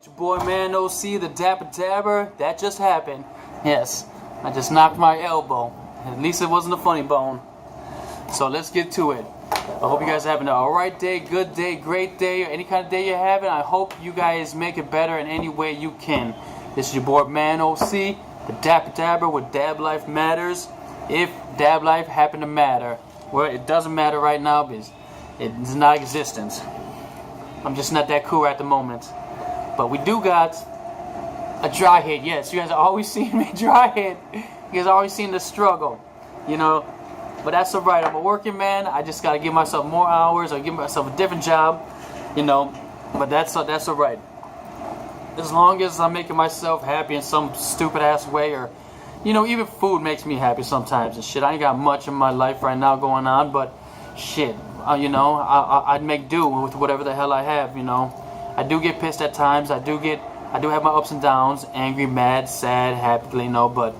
Your boy Man OC, the Dapper Dabber. That just happened. Yes, I just knocked my elbow. At least it wasn't a funny bone. So let's get to it. I hope you guys are having an alright day, good day, great day, or any kind of day you're having. I hope you guys make it better in any way you can. This is your boy Man OC, the Dapper Dabber, where Dab Life matters. If Dab Life happen to matter. Well, it doesn't matter right now because it's not existent. I'm just not that cool at the moment. But we do got a dry hit. Yes, you guys are always seeing me dry hit. You guys are always seeing the struggle, you know. But that's alright. I'm a working man. I just gotta give myself more hours or give myself a different job, you know. But that's alright. As long as I'm making myself happy in some stupid ass way, or you know, even food makes me happy sometimes and shit. I ain't got much in my life right now going on, but shit, you know, I'd make do with whatever the hell I have, you know. I do get pissed at times. I do have my ups and downs, angry, mad, sad, happy, you know, but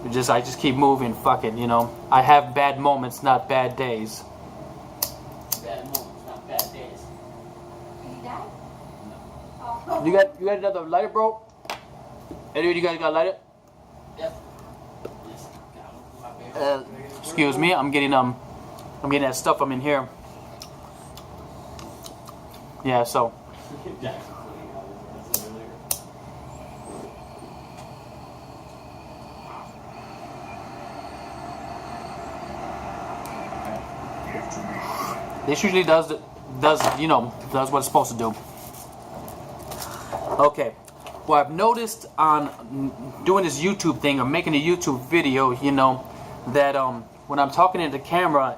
I just keep moving. Fuck it, you know. I have bad moments, not bad days. Bad moments, not bad days. Did he die? No. You got another lighter, bro? Anyone, you guys got a lighter? Yep. Excuse me, I'm getting that stuff I'm in here. Yeah, so. This usually does what it's supposed to do. Okay. Well, I've noticed on doing this YouTube thing or making a YouTube video, you know, that when I'm talking into the camera,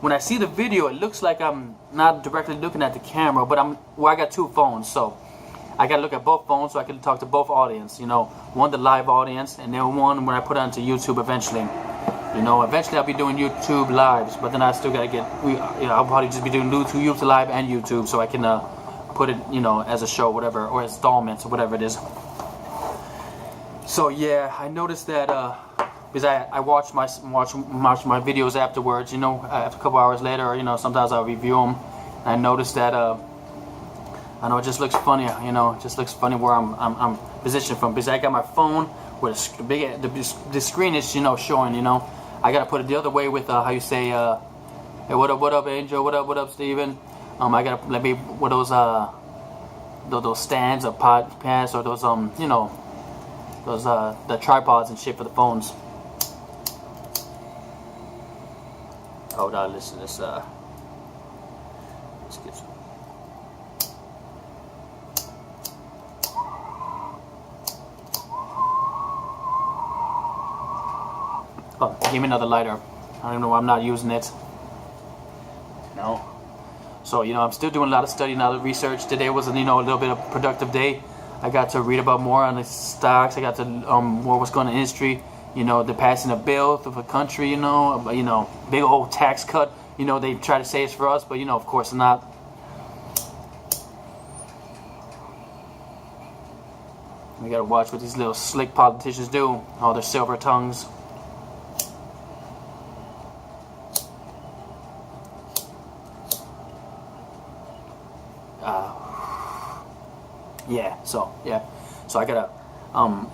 when I see the video, it looks like I'm not directly looking at the camera, but I got two phones, so I gotta look at both phones so I can talk to both audience, you know, one the live audience and then one when I put it onto YouTube eventually. You know, eventually I'll be doing YouTube lives, but then I still gotta I'll probably just be doing YouTube live and YouTube so I can put it, you know, as a show, whatever, or installments or whatever it is. So yeah, I noticed that because I watch my videos afterwards, you know, after a couple hours later, or, you know, sometimes I'll review them. And I noticed that I know it just looks funny, you know, it just looks funny where I'm positioned from, because I got my phone where the screen is, you know, showing, you know. I gotta put it the other way with how you say, hey, what up, Angel? What up, Steven? I gotta let me with those stands or podcasts or those you know, those the tripods and shit for the phones. Hold on, listen to this. Let's get some. Oh, give me another lighter. I don't even know why I'm not using it. No. So, you know, I'm still doing a lot of studying, a lot of research. Today was, you know, a little bit of a productive day. I got to read about more on the stocks. I got to more what's going on in history. You know, the passing of bill of a country, you know, big old tax cut. You know, they try to say it's for us, but, you know, of course not. We gotta watch what these little slick politicians do. All their silver tongues. So I gotta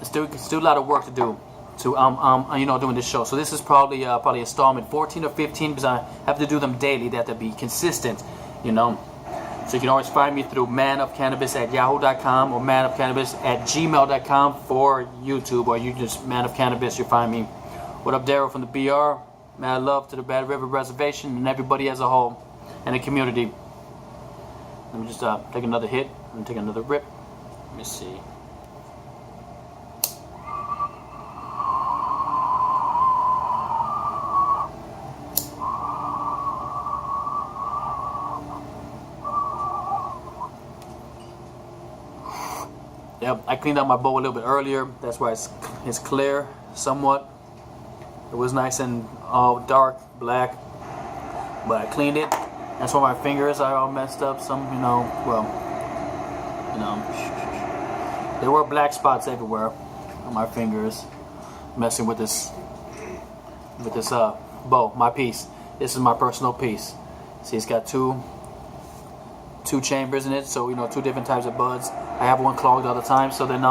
still a lot of work to do to you know, doing this show. So this is probably installment 14 or 15 because I have to do them daily. They have to be consistent, you know. So you can always find me through manofcannabis@yahoo.com or manofcannabis@gmail.com for YouTube, or you just Man of Cannabis, you find me. What up, Daryl from the BR? Mad love to the Bad River Reservation and everybody as a whole and the community. Let me just take another hit and take another rip. Let me see. Yep, I cleaned out my bowl a little bit earlier. That's why it's clear somewhat. It was nice and all dark, black, but I cleaned it. That's why my fingers are all messed up. Some, you know, well, you know, there were black spots everywhere on my fingers. Messing with this bow, my piece. This is my personal piece. See, it's got two chambers in it, so, you know, two different types of buds. I have one clogged all the time, so then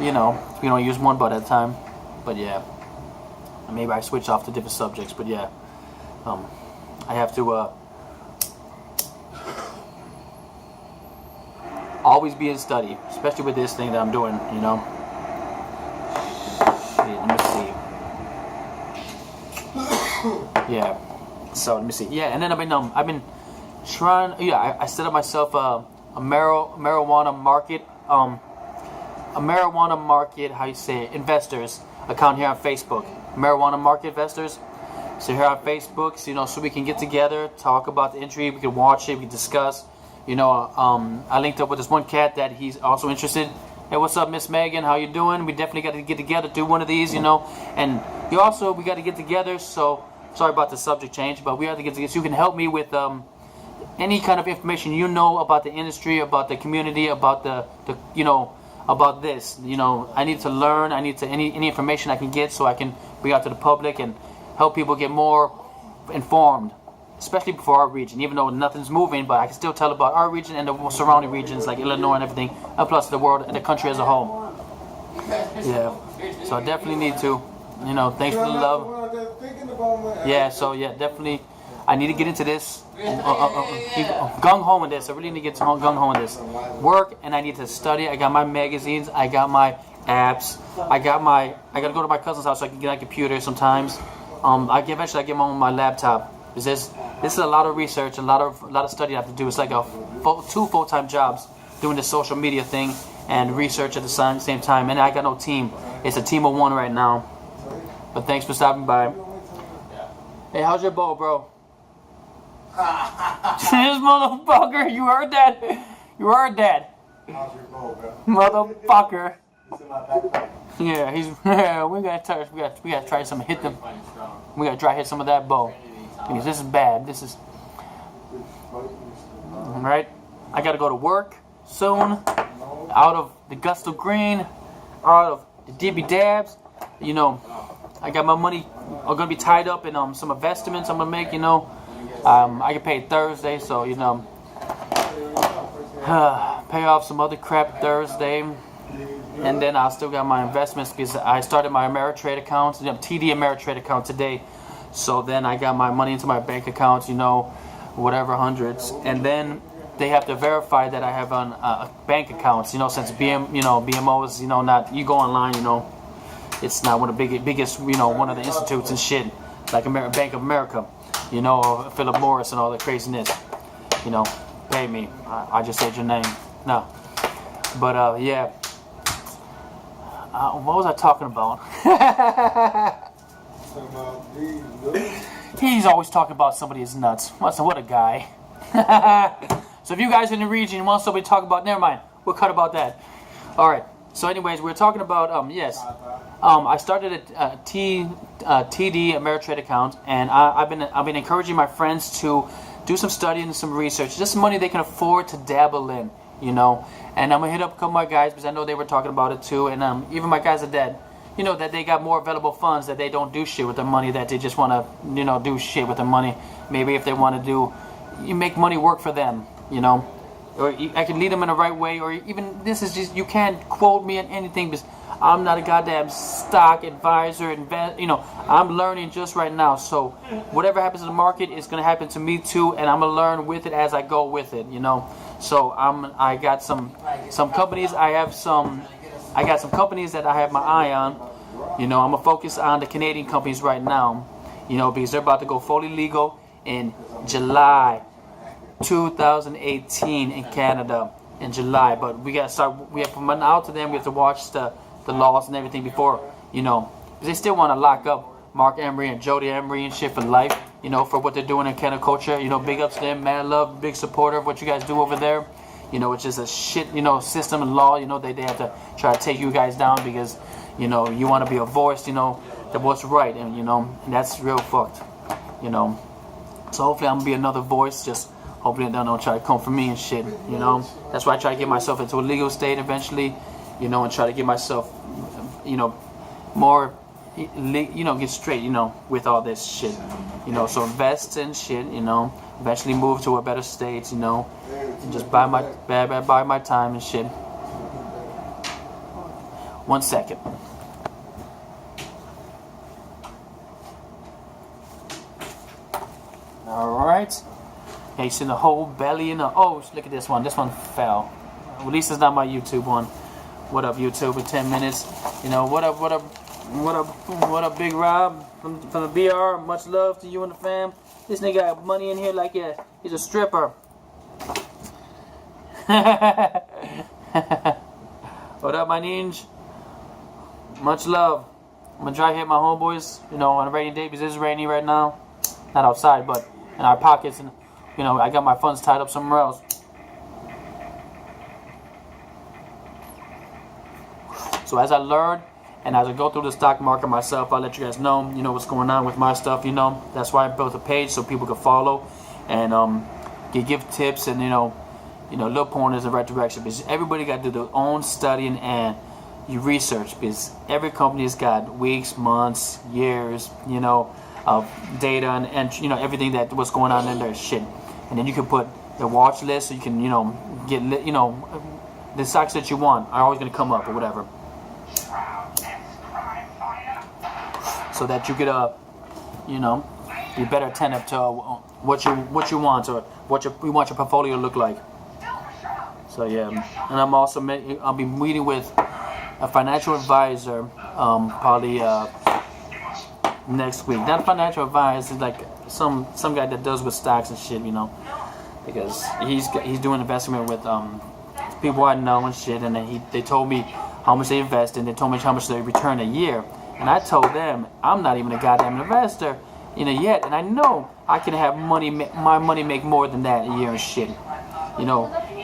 you know, we don't use one butt at a time. But yeah, maybe I switch off to different subjects. But yeah, I have to always be in study, especially with this thing that I'm doing. You know. Let me see. Yeah. So let me see. Yeah, and then I've been trying. Yeah, I set up myself a marijuana market. A marijuana market. How you say it? Investors account here on Facebook. Marijuana market investors. So here on Facebook, so, you know, so we can get together, talk about the entry. We can watch it. We can discuss. You know, I linked up with this one cat that he's also interested. Hey, what's up, Miss Megan? How you doing? We definitely got to get together, do one of these, you know. And we got to get together. So sorry about the subject change, but we have to get together. So you can help me with any kind of information you know about the industry, about the community, about the you know, about this. You know, I need to learn. I need to any information I can get so I can bring out to the public and help people get more informed. Especially for our region, even though nothing's moving, but I can still tell about our region and the surrounding regions like Illinois and everything, and plus the world and the country as a whole. Yeah, so I definitely need to, you know, thanks for the love. Yeah, so yeah, definitely, I need to get into this, gung-ho in this. I really need to get gung-ho in this. Work, and I need to study. I got my magazines, I got my apps, I gotta go to my cousin's house so I can get a computer sometimes. Eventually I get my laptop. This is a lot of research, a lot of study I have to do. It's like two full-time jobs doing the social media thing and research at the same time. And I got no team. It's a team of one right now. But thanks for stopping by. Hey, how's your bow, bro? This motherfucker, you heard that? You heard that? How's your bow, bro? Motherfucker. It's in my backpack. Yeah, we gotta try some hit them. We gotta try hit some of that bow. Because this is bad. This is right. I gotta go to work soon. Out of the Gusto Green, out of the Dibby Dabs. You know, I got my money. I'm gonna be tied up in some investments I'm gonna make. You know, I get paid Thursday, so you know, pay off some other crap Thursday, and then I still got my investments because I started my Ameritrade account, TD Ameritrade account today. So then I got my money into my bank accounts, you know, whatever hundreds, and then they have to verify that I have a bank accounts, you know, since BMO is, you know, not, you go online, you know, it's not one of the biggest, you know, one of the institutes and shit, like Bank of America, you know, or Philip Morris and all the craziness, you know, pay me. I just said your name, no, but yeah, what was I talking about? He's always talking about somebody's nuts. What a guy. So if you guys in the region want somebody to talk about, never mind. We'll cut about that. All right. So anyways, we're talking about yes. I started a TD Ameritrade account, and I've been encouraging my friends to do some study and some research, just some money they can afford to dabble in, you know. And I'm gonna hit up a couple of my guys because I know they were talking about it too, and even my guys are dead. You know, that they got more available funds, that they don't do shit with their money, that they just want to, you know, do shit with their money. Maybe if they want to you make money work for them, you know. Or I can lead them in the right way, or even, this is just, you can't quote me on anything because I'm not a goddamn stock advisor, you know, I'm learning just right now. So whatever happens in the market is going to happen to me too, and I'm going to learn with it as I go with it, you know. So I got some companies, I got some companies that I have my eye on. You know, I'm going to focus on the Canadian companies right now, you know, because they're about to go fully legal in July 2018 in Canada, in July. But we got to start, we have to run out to them, we have to watch the laws and everything before, you know, because they still want to lock up Mark Emery and Jody Emery and shit for life, you know, for what they're doing in Canada culture. You know, big ups to them, mad love, big supporter of what you guys do over there. You know, it's just a shit, you know, system and law, you know, they have to try to take you guys down because, you know, you want to be a voice, you know, that what's right, and, you know, and that's real fucked, you know. So hopefully I'm going to be another voice, just hopefully they don't try to come for me and shit, you know. That's why I try to get myself into a legal state eventually, you know, and try to get myself, you know, more get straight, with all this shit, so invest in shit, eventually move to a better state, and just buy my time and shit. 1 second. Alright. Yeah, you see the whole belly and oh, look at this one. This one fell. At least it's not my YouTube one. What up, YouTube? In 10 minutes. What up, Big Rob from the BR. Much love to you and the fam. This nigga got money in here like he's a stripper. What up, my ninja? Much love. I'm gonna try to hit my homeboys, on a rainy day because it's rainy right now. Not outside, but in our pockets, and I got my funds tied up somewhere else. So as I learn and as I go through the stock market myself, I'll let you guys know, what's going on with my stuff. That's why I built a page so people can follow and give tips and little pointers in the right direction. Because everybody got to do their own studying and you research, because every company's got weeks, months, years, of data and everything that what's going on in their shit. And then you can put the watch list so you can get the stocks that you want are always going to come up or whatever, so that you get be better attentive to what you want or what you want your portfolio to look like. So yeah, and I'll be meeting with a financial advisor probably next week. Not financial advisor, like some guy that does with stocks and shit, because he's doing investment with people I know and shit, and they told me how much they invest and they told me how much they return a year, and I told them I'm not even a goddamn investor yet, and I know I can have my money make more than that a year and shit.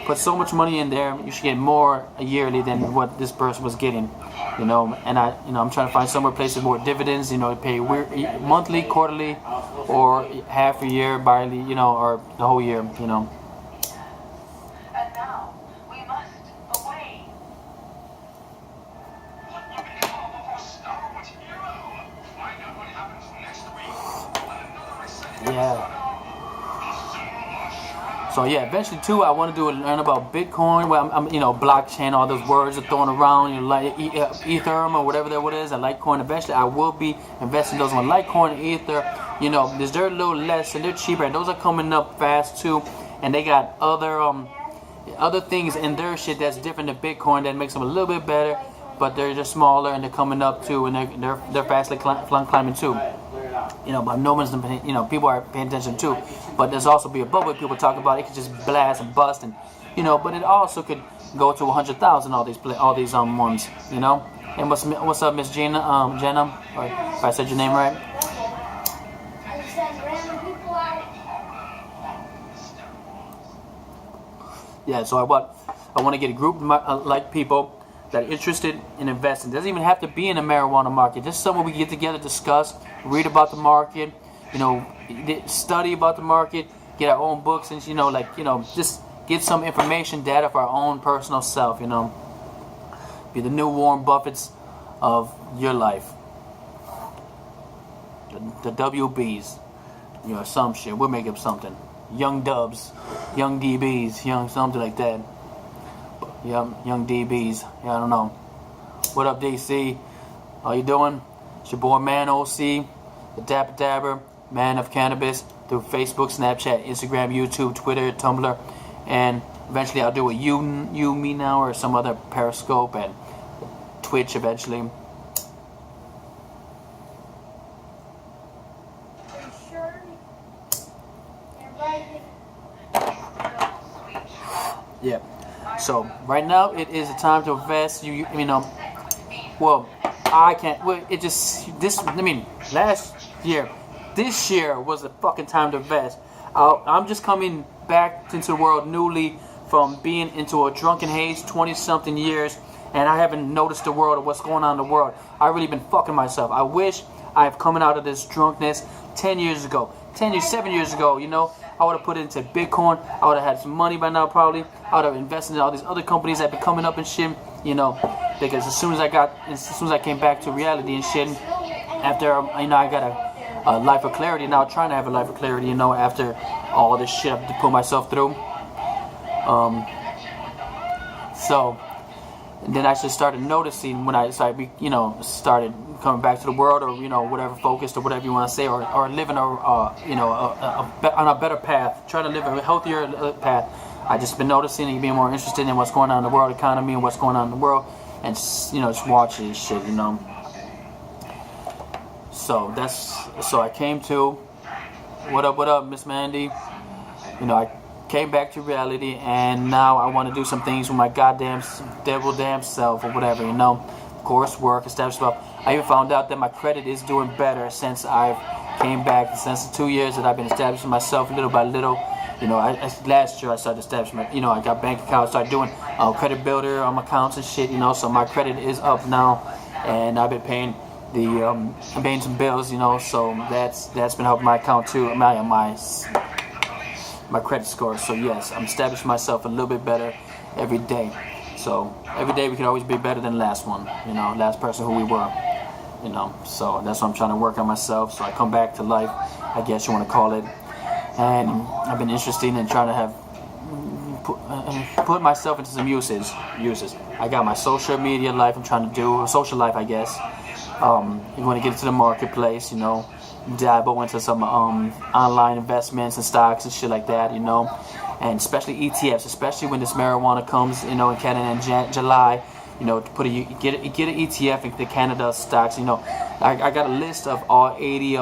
Put so much money in there, you should get more yearly than what this person was getting. And I'm trying to find somewhere places more dividends, to pay monthly, quarterly, or half a year, barely, or the whole year, And now we must away. Yeah. So yeah, eventually too, I want to learn about Bitcoin. Well, I'm blockchain, all those words are thrown around, like Ethereum or whatever that is, and Litecoin. Eventually, I will be investing those on Litecoin and Ether. Because they're a little less and they're cheaper, and those are coming up fast too. And they got other things in their shit that's different than Bitcoin that makes them a little bit better, but they're just smaller and they're coming up too, and they're fastly climbing too. But no one's, people are paying attention too. But there's also be a bubble people talk about. It could just blast and bust, and but it also could go to 100,000. All these ones, And what's up, Miss Jenna? Or if I said your name right. Yeah. So I want to get a group like people that are interested in investing. It doesn't even have to be in the marijuana market. Just somewhere we get together, discuss, read about the market, study about the market, get our own books, and just get some information, data for our own personal self. Be the new Warren Buffetts of your life. The WBs, some shit. We'll make up something. Young Dubs, Young DBs, something like that. Young DBs. Yeah, I don't know. What up, DC? How you doing? It's your boy Man OC, the Dapper Dabber, Man of Cannabis, through Facebook, Snapchat, Instagram, YouTube, Twitter, Tumblr, and eventually I'll do a You Me Now or some other Periscope and Twitch eventually. Are you sure? Yeah. So right now it is the time to invest. Well, I can't. Well, this year was the fucking time to invest. I'm just coming back into the world newly from being into a drunken haze 20-something years, and I haven't noticed the world or what's going on in the world. I've really been fucking myself. I wish I have coming out of this drunkenness 7 years ago, I would have put it into Bitcoin. I would have had some money by now probably. I would have invested in all these other companies that have been coming up and shit, because as soon as I came back to reality and shit, after I got a life of clarity now, trying to have a life of clarity, after all this shit I've put myself through. So then I just started noticing when I started, started coming back to the world, or whatever, focused, or whatever you want to say, or living on a better path, trying to live a healthier path. I just been noticing and being more interested in what's going on in the world economy and what's going on in the world, and just watching this shit, So I came to, what up, Miss Mandy? I came back to reality, and now I want to do some things with my goddamn damn self, or whatever, coursework, establish myself. I even found out that my credit is doing better since I've came back, since the 2 years that I've been establishing myself little by little. Last year I started establishing my, I got bank accounts, started doing credit builder on my accounts and shit, so my credit is up now, and I've been paying paying some bills, so that's been helping my account too, my credit score. So yes, I'm establishing myself a little bit better every day. So every day we can always be better than the last one, last person who we were, So that's what I'm trying to work on myself. So I come back to life, I guess you want to call it. And I've been interested in trying to have put myself into some uses. I got my social media life. I'm trying to do a social life, I guess. You want to get into the marketplace, dabble into some online investments and stocks and shit like that, and especially ETFs, especially when this marijuana comes, in Canada in July. To put get an ETF into Canada stocks. I got a list of all 80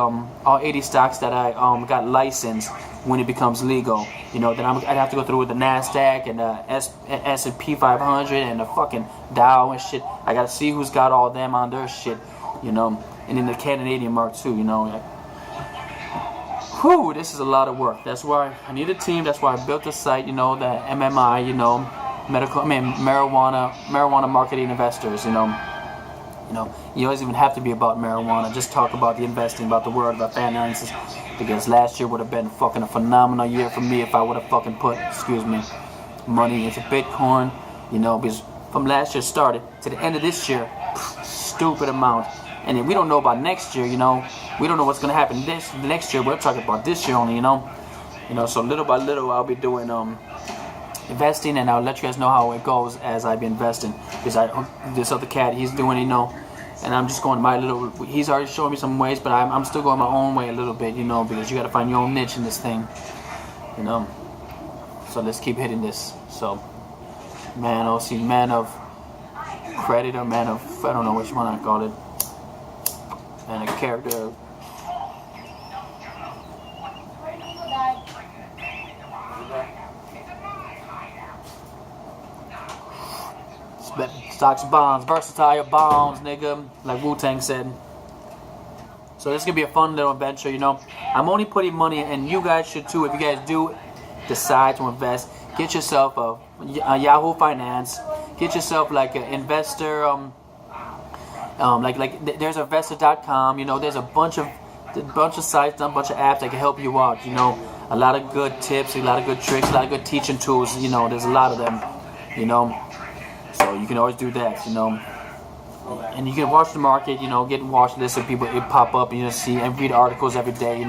stocks that I got licensed when it becomes legal. Then I'd have to go through with the Nasdaq and the S&P 500 and the fucking Dow and shit. I gotta see who's got all them on their shit, and then the Canadian mark too. Whew, this is a lot of work. That's why I need a team. That's why I built the site. The MMI. Marijuana marketing investors, you don't even have to be about marijuana. Just talk about the investing, about the world, about finances. Because last year would have been fucking a phenomenal year for me if I would have fucking put, money into Bitcoin, because from last year started to the end of this year, stupid amount. And then we don't know about next year, we don't know what's gonna happen the next year. We're talking about this year only, so little by little I'll be doing investing, and I'll let you guys know how it goes as I've been investing. Because this other cat, he's doing, and I'm just going my little. He's already showing me some ways, but I'm still going my own way a little bit, because you got to find your own niche in this thing, So let's keep hitting this. So, man of credit, or man of, I don't know which one I call it, man of character. Stocks, bonds, versatile bonds, nigga, like Wu-Tang said. So this is gonna be a fun little adventure, I'm only putting money, and you guys should too. If you guys do decide to invest, get yourself a Yahoo Finance. Get yourself like an investor. There's investor.com. There's a bunch of sites, a bunch of apps that can help you out. A lot of good tips, a lot of good tricks, a lot of good teaching tools. There's a lot of them. So you can always do that, and you can watch the market, get watch lists of people, it pop up, and see and read articles every day,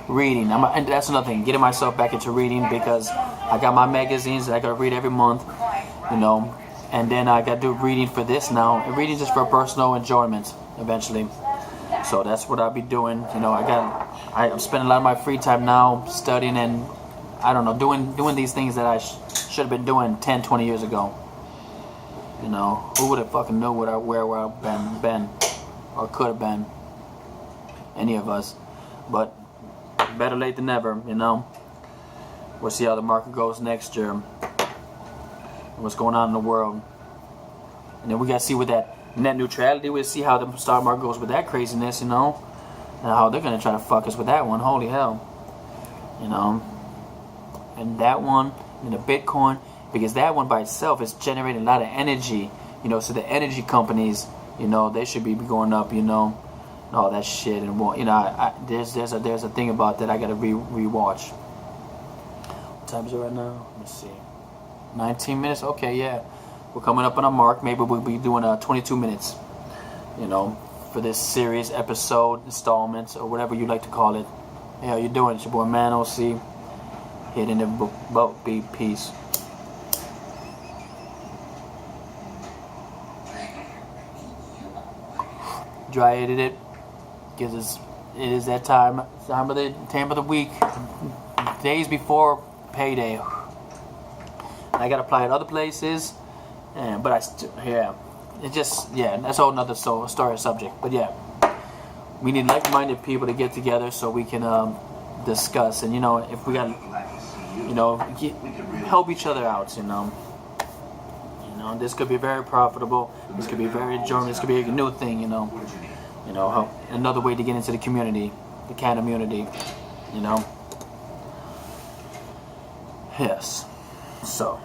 reading. And that's another thing, getting myself back into reading, because I got my magazines that I gotta read every month, and then I gotta do reading for this now, and reading just for personal enjoyment eventually. So that's what I'll be doing. I'm spending a lot of my free time now studying, and I don't know, doing these things that I should have been doing 10, 20 years ago. Who would have fucking know where I've been, or could have been, any of us. But better late than never, We'll see how the market goes next year, what's going on in the world, and then we gotta see with that net neutrality. We'll see how the stock market goes with that craziness, and how they're gonna try to fuck us with that one. Holy hell, and that one, and the Bitcoin. Because that one by itself is generating a lot of energy, so the energy companies, they should be going up, and all that shit. And there's a thing about that I gotta rewatch. What time is it right now? Let's see, 19 minutes. Okay, yeah, we're coming up on a mark. Maybe we'll be doing 22 minutes, for this series, episode, installments, or whatever you like to call it. Hey, how you doing? It's your boy Man OC. Hitting the boat beat. Peace. Dry edit it because it is that time of the week, days before payday. I gotta apply it other places, but that's a whole nother story subject. But yeah, we need like-minded people to get together so we can discuss, and if we got help each other out. This could be very profitable. This could be very enjoyable. This could be a new thing. Another way to get into the community, the can community. Yes. So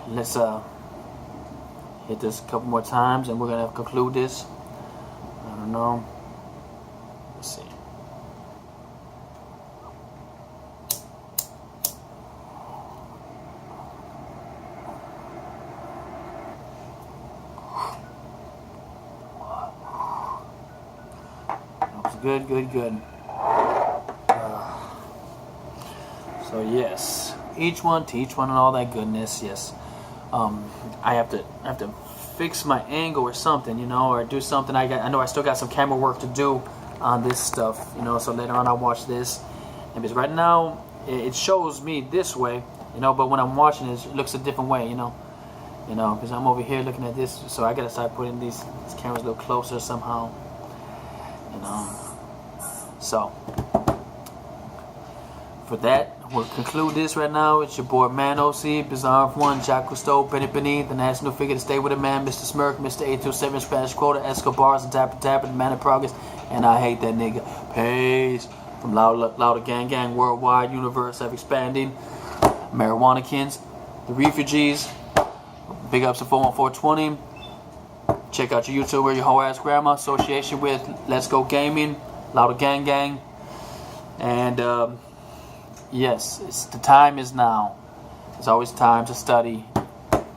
let's hit this a couple more times, and we're gonna conclude this. I don't know. Let's see. Good. So yes, each one teach one and all that goodness. Yes, I have to fix my angle or something, or do something. I know I still got some camera work to do on this stuff, So later on I'll watch this, and because right now it shows me this way, but when I'm watching it, it looks a different way, because I'm over here looking at this, so I gotta start putting these cameras a little closer somehow. So, for that, we'll conclude this right now. It's your boy Man OC, Bizarre One, Jack Cousteau, Benny, the national figure to stay with a man, Mr. Smirk, Mr. 827, Spanish Quota, Escobars, and Dapper, the man of progress, and I hate that nigga. Peace. From Louder Gang Worldwide Universe of Expanding, Marijuanakins, the Refugees, big ups to 41420. Check out your YouTube or your whole ass grandma, association with Let's Go Gaming, Louder Gang, and yes, the time is now. It's always time to study.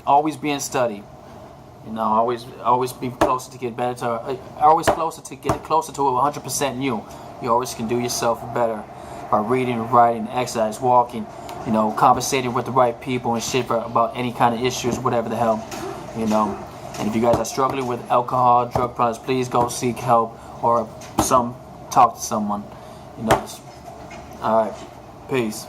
Always be in study. Always be closer to get better. Always closer to get closer to 100% you. You always can do yourself better by reading, writing, exercise, walking. Conversating with the right people and shit about any kind of issues, whatever the hell. And if you guys are struggling with alcohol, drug products, please go seek help or talk to someone. Alright, peace.